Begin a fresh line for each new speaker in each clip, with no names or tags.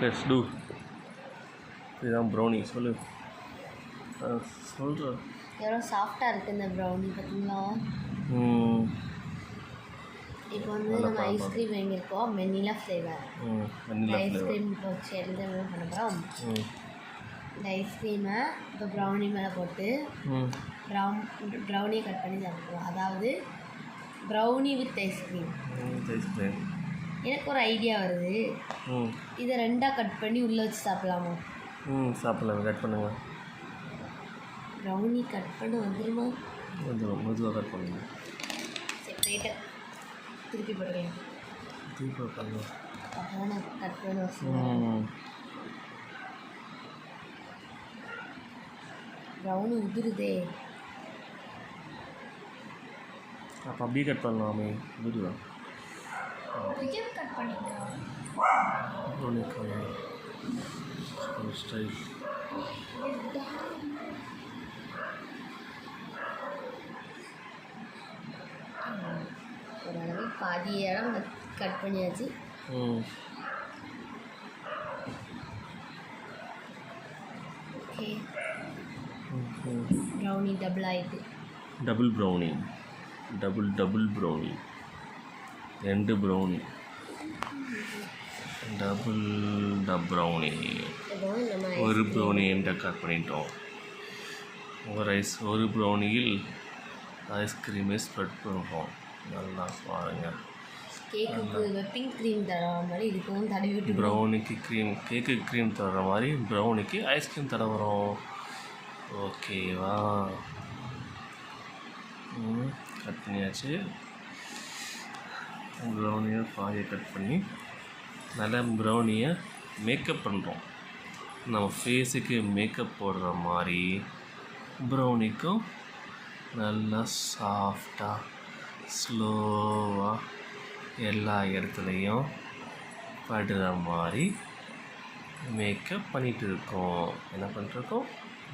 Let's do. இதுதான் brownie. சொல்லு. சொல்கிறேன்.
எவ்வளோ சாஃப்டாக இருக்குது இந்த ப்ரௌனி பார்த்தீங்களா? இப்போ வந்து நம்ம ஐஸ்கிரீம் வாங்கியிருக்கோம் வெண்ணிலா ஃப்ளேவர். ஐஸ்கிரீம் இப்போ வச்சு என்ன பண்ண போகிறோம், இந்த ஐஸ்கிரீமை இப்போ ப்ரௌனி மேலே போட்டு ப்ரௌனியை கட் பண்ணி சாப்பிடுவோம். அதாவது ப்ரௌனி வித் ஐஸ்கிரீம். எனக்கு ஒரு ஐடியா வருது, இதை ரெண்டாக கட் பண்ணி உள்ளே வச்சு சாப்பிடலாமா?
சாப்பிடலாம். கட் பண்ணுங்க.
ப்ரௌனி கட் பண்ண வந்துடுமா?
வந்துடும். மெதுவாக கட் பண்ணுங்க.
செப்பரேட்டாக திருப்பி போடுறேன்.
திருப்பி போடுங்க.
அதான் நான் கட் பண்ண வசதி. ப்ரௌனி உதிருதே.
அப்போ அப்படியே கட் பண்ணலாமே. உதிருதான்.
கட் பண்ணிக்கலாம்.
ஸ்டைல்
ஓரளவு பாதி இடம் கட் பண்ணியாச்சு. ஓகே, ப்ரௌனி டபுள் ஆகிட்டு.
Double brownie. Double brownie. 2 brownie. Double brownie. ஒரு ப்ரௌனி என்கிட்ட கட் பண்ணிட்டோம். ஒரு ப்ரௌனியில் ஐஸ்கிரீமை ஸ்ப்ரெட் பண்ணுறோம். நல்லா பாருங்கள்.
கேக்குக்கு விப்பிங் க்ரீம் தர மாதிரி இதுக்கும் தடவி விட்டு
ப்ரௌனிக்கு கேக்கு க்ரீம் தர மாதிரி ப்ரௌனிக்கு ஐஸ்கிரீம் தடவுறோம். ஓகேவா? கட் பண்ணியாச்சு. ப்ரௌனியை பாதியை கட் பண்ணி நல்லா ப்ரௌனியை மேக்கப் பண்ணுறோம். நம்ம ஃபேஸுக்கு மேக்கப் போடுற மாதிரி ப்ரௌனிக்கும் நல்லா சாஃப்டாக ஸ்லோவாக எல்லா இடத்துலையும் படுற மாதிரி மேக்கப் பண்ணிகிட்டு இருக்கோம். என்ன பண்ணிட்டுருக்கோம்?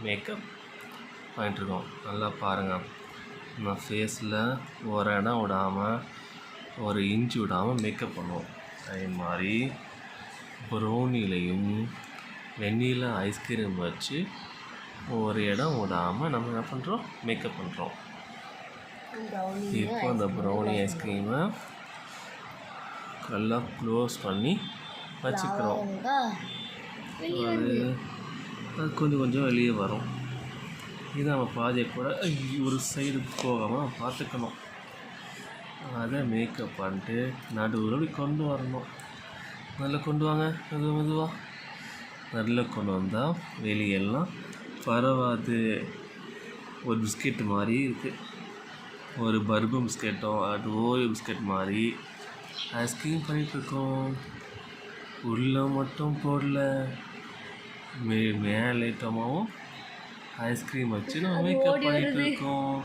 மேக்கப் பண்ணிகிட்ருக்கோம். நல்லா பாருங்கள். நம்ம ஃபேஸில் ஒரு இடம் விடாமல், ஒரு இன்ச்சு விடாமல் மேக்கப் பண்ணுவோம். அதே மாதிரி ப்ரௌனிலையும் வெண்ணிலா ஐஸ்கிரீம் வச்சு ஒரு இடம் விடாமல் நம்ம என்ன பண்ணுறோம்? மேக்கப் பண்ணுறோம். இப்போ அந்த ப்ரௌனி ஐஸ்கிரீமை நல்லா க்ளோஸ் பண்ணி வச்சுக்கிறோம். அது கொஞ்சம் வெளியே வரும். இது நம்ம பாதியை கூட ஒரு சைடு போகாமல் பார்த்துக்கணும். அதை மேக்கப் பண்ணிட்டு நடுவில் அப்படி கொண்டு வரணும். நல்லா கொண்டு வாங்க. மெதுவாக நல்லா கொண்டு வந்தால் வெளியெல்லாம் பரவாது. ஒரு பிஸ்கெட் மாதிரி இருக்குது. ஒரு பர்பு பிஸ்கெட்டோ அது ஓரியோ பிஸ்கெட் மாதிரி ஐஸ்கிரீம் பண்ணிகிட்ருக்கோம். உள்ளே மட்டும் போடல, மேலேட்டமாகவும் ஐஸ்கிரீம் வச்சு நம்ம மேக்கப் பண்ணிகிட்ருக்கோம்.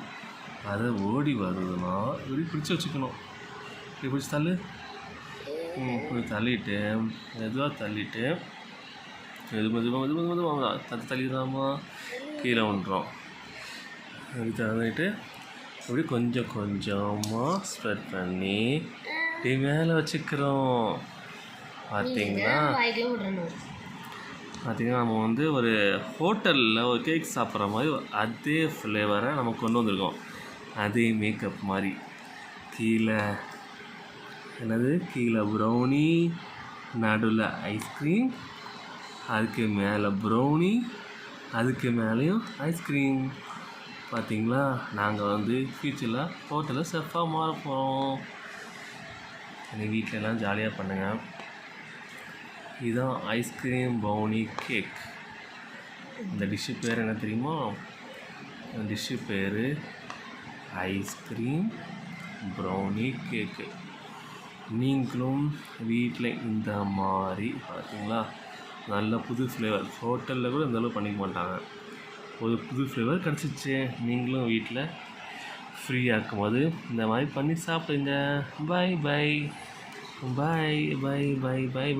அதை ஓடி வருதுன்னா இப்படி பிடிச்சி வச்சுக்கணும். இப்படி பிடிச்சி தள்ளு. இப்படி தள்ளிட்டு மெதுவாக தள்ளிட்டு மெதுவாக தள்ளிடாமா கீழே வந்துடும். அப்படி தள்ளிட்டு அப்படி கொஞ்சமாக ஸ்ப்ரெட் பண்ணி இப்படி மேலே வச்சுக்கிறோம். பார்த்தீங்கன்னா நம்ம வந்து ஒரு ஹோட்டலில் ஒரு கேக் சாப்பிட்ற மாதிரி அதே ஃப்ளேவரை நம்ம கொண்டு வந்திருக்கோம். அதே மேக்கப் மாதிரி கீழே ப்ரௌனி, நடுவில் ஐஸ்கிரீம், அதுக்கு மேலே ப்ரௌனி, அதுக்கு மேலேயும் ஐஸ்கிரீம். பார்த்திங்களா? நாங்கள் வந்து ஃப்யூச்சரில் ஹோட்டலில் செஃப்பாக மாற போகிறோம். எங்கள் வீட்டிலலாம் ஜாலியாக பண்ணுங்கள். இதுதான் ஐஸ்கிரீம் ப்ரௌனி கேக். இந்த டிஷ்ஷு பேர் என்ன தெரியுமா? இந்த டிஷ்ஷு பேர் ஐஸ்கிரீம் ப்ரௌனி கேக்கு. நீங்களும் வீட்டில் இந்த மாதிரி பார்த்தீங்களா, நல்ல புது ஃப்ளேவர். ஹோட்டலில் கூட இந்தளவு பண்ணிக்க மாட்டாங்க. ஒரு புது ஃப்ளேவர் கிடச்சிச்சு. நீங்களும் வீட்டில் ஃப்ரீயாக இருக்கும்போது இந்த மாதிரி பண்ணி சாப்பிடுங்க. Bye by.